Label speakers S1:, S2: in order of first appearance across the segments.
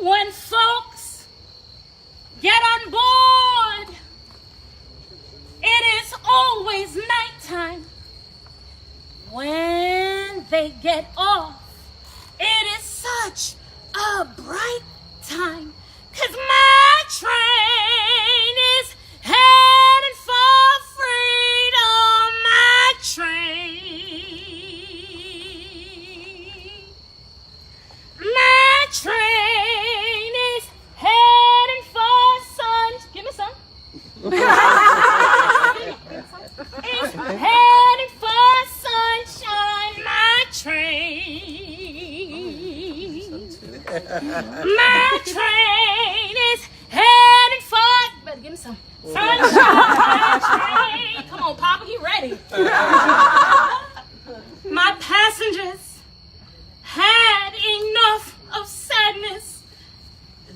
S1: When folks get on board, it is always nighttime. When they get off, it is such a bright time. 'Cause my train is heading for freedom. My train is heading for sun. Give me some. It's heading for sunshine. My train is heading for. Better give me some sunshine. My train. Come on, Papa, he ready. My passengers had enough of sadness.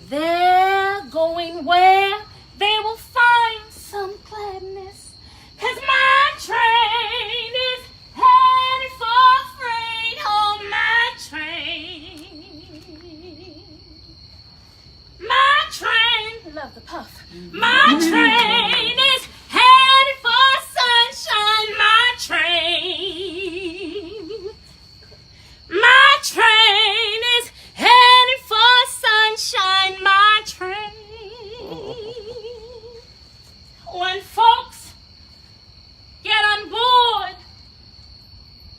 S1: They're going where they will find some gladness. 'Cause my train is headed for freedom. My train, love the puff. My train is headed for sunshine. My train is headed for sunshine. My train. When folks get on board,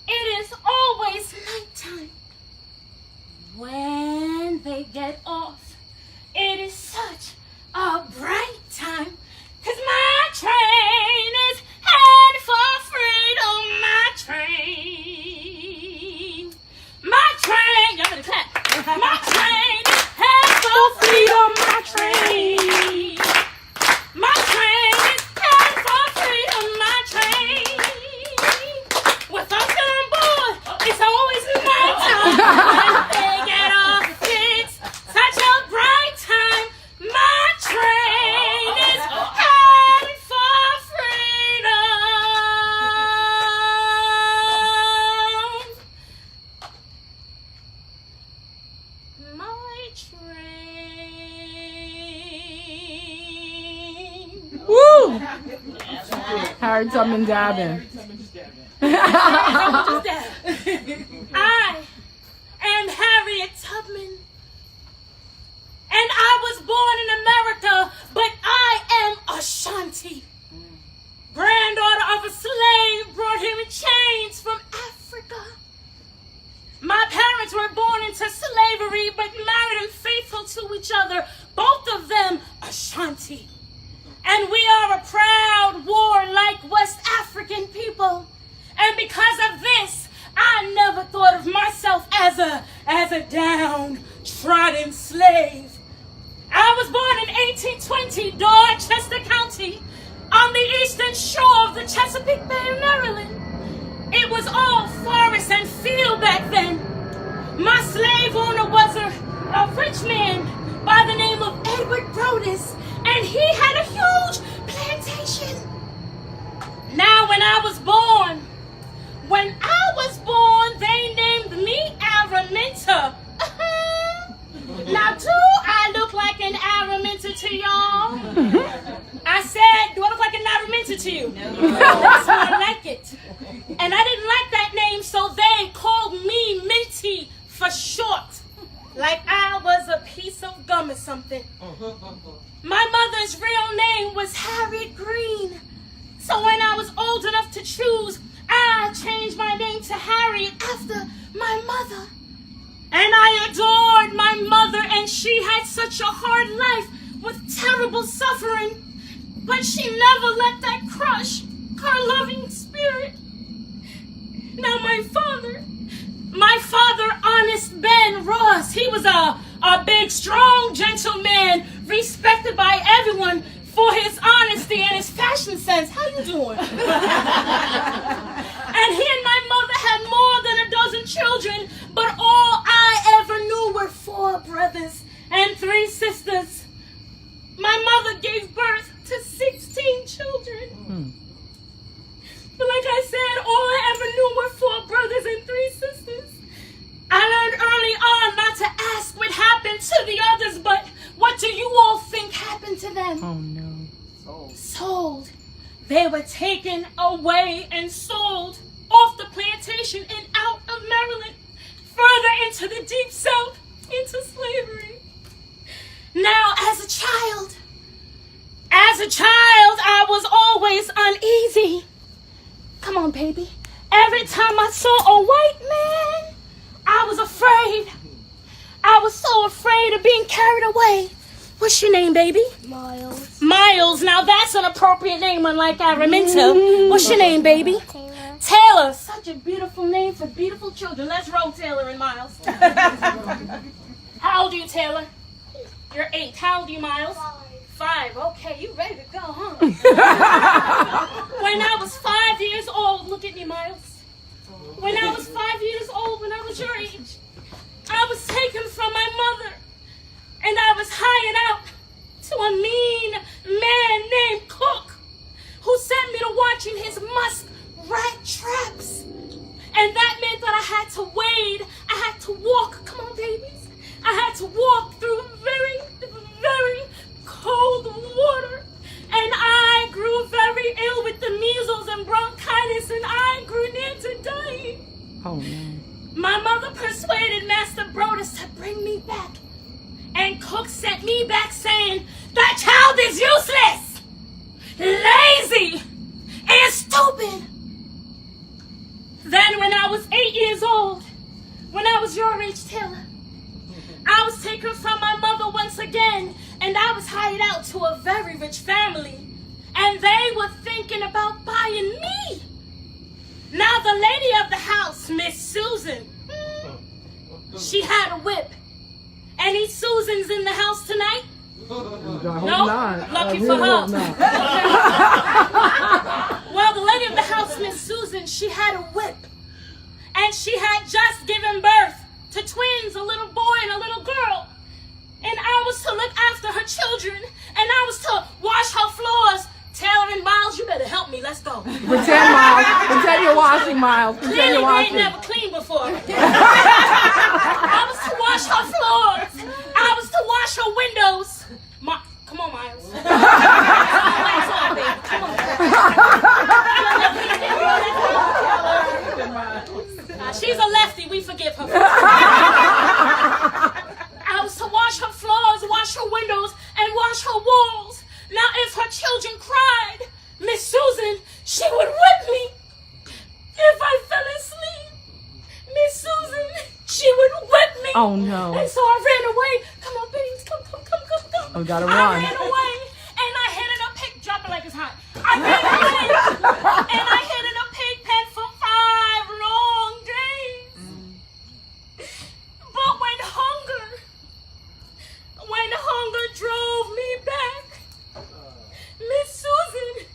S1: it is always nighttime. When they get off, it is such a bright time. 'Cause my train is headed for freedom. My train, y'all better clap. My train is headed for freedom. My train is headed for freedom. My train. With us on board, it's always nighttime. When they get off, it's such a bright time. My train is headed for freedom. My train.
S2: Woo! Harriet Tubman dabbing.
S1: I am Harriet Tubman, and I was born in America, but I am Ashanti. Granddaughter of a slave brought here in chains from Africa. My parents were born into slavery, but married and faithful to each other, both of them Ashanti. And we are a proud, warlike West African people. And because of this, I never thought of myself as a downtrodden slave. I was born in 1820, Dorchester County, on the eastern shore of the Chesapeake Bay, Maryland. It was all forest and field back then. My slave owner was a rich man by the name of Edward Brodus, and he had a huge plantation. Now, when I was born, they named me Araminta. Now, do I look like an Araminta to y'all? I said, do I look like an Araminta to you? No. That's how I like it. And I didn't like that name, so they called me Minty for short. Like I was a piece of gum or something. My mother's real name was Harriet Green. So when I was old enough to choose, I changed my name to Harriet after my mother. And I adored my mother, and she had such a hard life with terrible suffering. But she never let that crush her loving spirit. Now my father, Honest Ben Ross, he was a big, strong gentleman, respected by everyone for his honesty and his fashion sense. How you doing? And he and my mother had more than a dozen children, but all I ever knew were 4 brothers and 3 sisters. My mother gave birth to 16 children. But like I said, all I ever knew were 4 brothers and 3 sisters. I learned early on not to ask what happened to the others them.
S2: Oh no.
S1: Sold. They were taken away and sold off the plantation and out of Maryland, further into the deep south, into slavery. Now, as a child, I was always uneasy. Come on, baby. Every time I saw a white man, I was afraid. I was so afraid of being carried away. What's your name, baby?
S3: Miles.
S1: Miles. Now that's an appropriate name, unlike Araminta. What's your name, baby?
S3: Taylor.
S1: Taylor. Such a beautiful name for beautiful children. Let's roll Taylor and Miles. How old are you, Taylor? You're 8. How old are you, Miles? 5. Okay, you ready to go, huh? When I was 5 years old, look at me, Miles. When I was 5 years old, when I was your age, I was taken from my mother. And I was hired out to a mean man named Cook, who sent me to watching his muskrat traps. And that meant that I had to wade, I had to walk, come on babies, I had to walk through very, very cold water. And I grew very ill with the measles and bronchitis, and I grew near to dying.
S2: Oh no.
S1: My mother persuaded Master Brodus to bring me back. And Cook sent me back saying, that child is useless, lazy, and stupid. Then when I was 8 years old, when I was your age, Taylor, I was taken from my mother once again, and I was hired out to a very rich family. And they were thinking about buying me. Now the lady of the house, Miss Susan, she had a whip. Any Susans in the house tonight? No? Lucky for her. Well, the lady of the house, Miss Susan, she had a whip. And she had just given birth to twins, a little boy and a little girl. And I was to look after her children. And I was to wash her floors. Taylor and Miles, you better help me. Let's go.
S2: Pretend, Miles. Pretend you're washing, Miles. Pretend
S1: Clearly,
S2: you're
S1: we
S2: washing.
S1: ain't never cleaned before. I was to wash her floors. I was to wash her windows. Come on, Miles. Lights on, baby. Come on. She's a lefty. We forgive her. I was to wash her floors, wash her windows, and wash her walls. Now, if her children cried, Miss Susan, she would whip me. If I fell asleep, Miss Susan, she would whip me.
S2: Oh no.
S1: And so I ran away. Come on, babies, come.
S2: Oh, gotta
S1: I
S2: run.
S1: ran away, and I hid in a pig, drop it like it's hot. I ran away, and I hid in a pig pen for 5 long days. But when hunger drove me back, Miss Susan,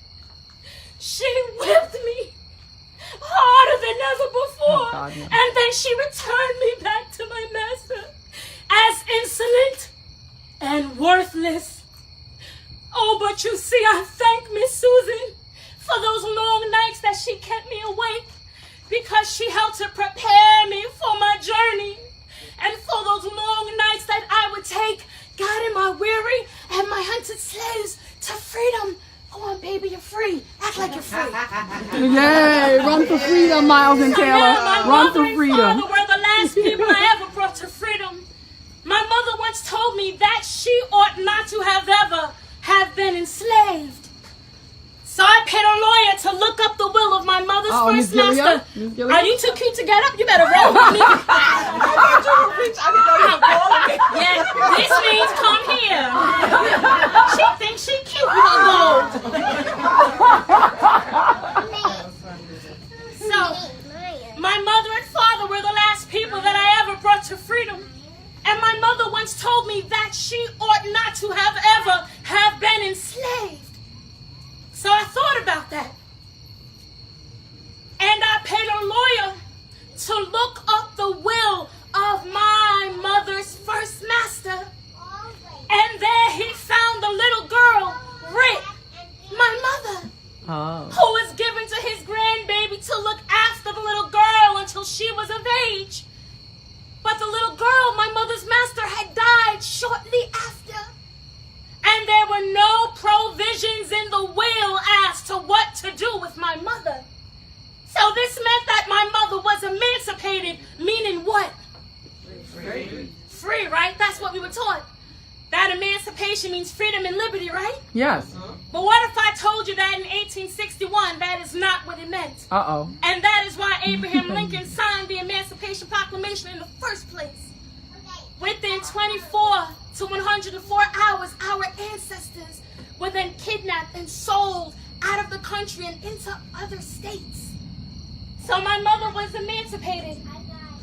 S1: she whipped me harder than ever before.
S2: Oh, God, no.
S1: And then she returned me back to my master as insolent and worthless. Oh, but you see, I thank Miss Susan for those long nights that she kept me awake, because she helped to prepare me for my journey, and for those long nights that I would take, guiding my weary and my hunted slaves to freedom. Go on, baby, you're free. Act like you're free.
S2: Yay! Run for freedom, Miles and
S1: So
S2: Taylor.
S1: now my
S2: Run
S1: mother
S2: for
S1: and
S2: freedom.
S1: father were the last people I ever brought to freedom. My mother once told me that she ought not to have ever have been enslaved. So I paid a lawyer to look up the will of my mother's first
S2: Miss Gilliam?
S1: master.
S2: Miss Gilliam?
S1: Are you too cute to get up? You better roll with me. Yeah, this means come here. She thinks she cute with her gold. So, my mother and father were the last people that I ever brought to freedom. And my mother once told me that she ought not to have ever have been enslaved. So I thought about that. And I paid a lawyer to look up the will of my mother's first master. And there he found the little girl, Rick, my mother, who was given to his grandbaby to look after the little girl until she was of age. But the little girl, my mother's master, had died shortly after. And there were no emancipation means freedom and liberty, right?
S2: Yes.
S1: But what if I told you that in 1861 that is not what it meant?
S2: Uh-oh.
S1: And that is why Abraham Lincoln signed the Emancipation Proclamation in the first place. Within 24 to 104 hours, our ancestors were then kidnapped and sold out of the country and into other states. So my mother was emancipated.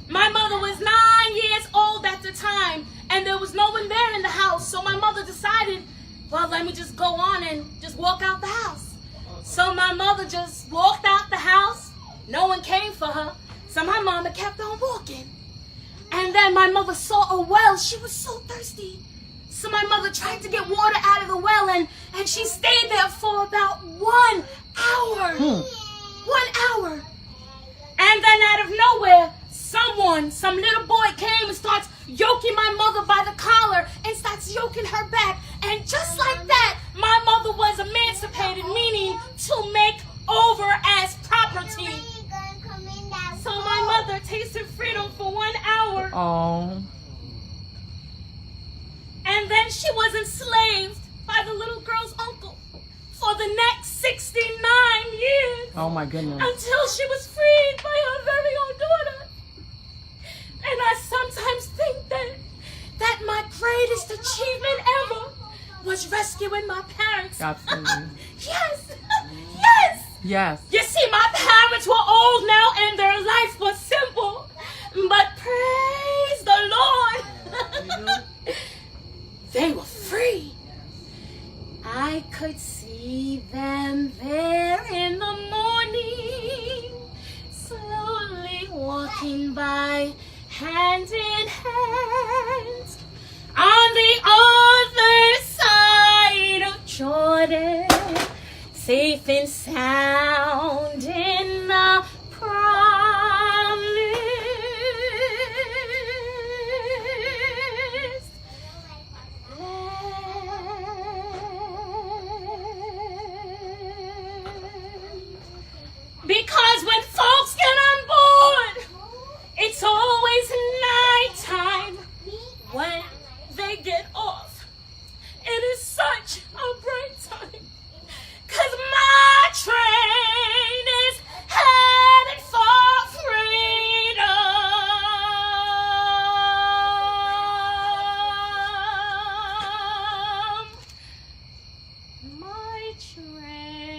S1: My mother was 9 years old at the time, and there was no one there in the house. So my mother decided, well, let me just go on and just walk out the house. So my mother just walked out the house. No one came for her. So my mama kept on walking. And then my mother saw a well. She was so thirsty. So my mother tried to get water out of the well, and she stayed there for about 1 hour. 1 hour. And then out of nowhere, some little boy came and starts yoking my mother by the collar and starts yoking her back. And just like that, my mother was emancipated, meaning to make over as property. So my mother tasted freedom for 1 hour.
S2: Oh.
S1: And then she was enslaved by the little girl's uncle for the next 69 years.
S2: Oh my goodness.
S1: Until she was freed by her very own daughter. And I sometimes think that my greatest achievement ever was rescuing my parents.
S2: Absolutely.
S1: Yes. Yes.
S2: Yes.
S1: You see, my parents were old now and their life was simple. But praise the Lord. They were free. I could see them there in the morning, slowly walking by, hand in hand, on the other side of Jordan, safe and sound in the promised because when folks get on board, it's always nighttime when they get off. It is such a bright time, 'cause my train is headed for freedom. My train